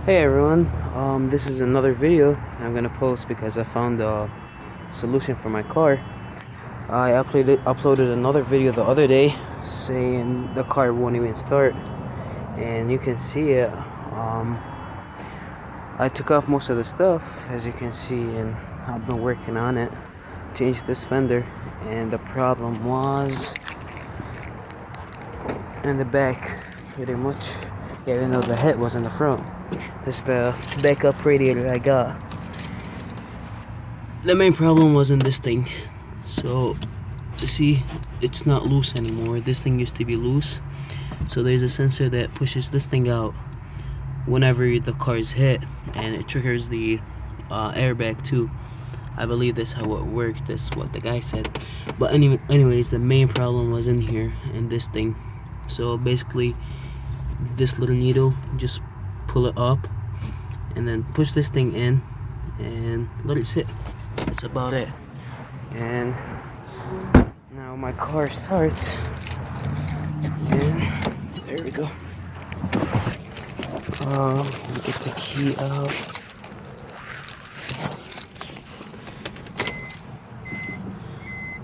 Hey everyone, this is another video I'm gonna post because I found a solution for my car. I uploaded another video the other day saying the car won't even start, and you can see it. I took off most of the stuff, as you can see, and I've been working on it. Changed this fender, and the problem was in the back, pretty much. Even though the head was in the front. This is the backup radiator I got. The main problem was in this thing. So, you see, it's not loose anymore. This thing used to be loose. So there's a sensor that pushes this thing out whenever the car is hit, and it triggers the airbag too. I believe that's how it worked. That's what the guy said. But anyways, the main problem was in here, in this thing. So basically, this little needle, just pull it up and then push this thing in and let it sit. That's about it. And now my car starts, and there we go. Get the key out.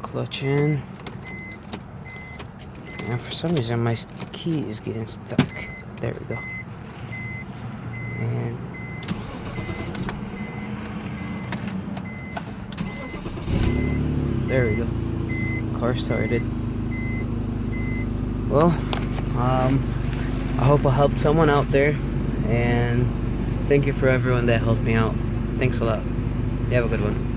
Clutch in. And for some reason my key is getting stuck. There we go. And there we go. Car started. Well, I hope I helped someone out there, and thank you for everyone that helped me out. Thanks a lot. You have a good one.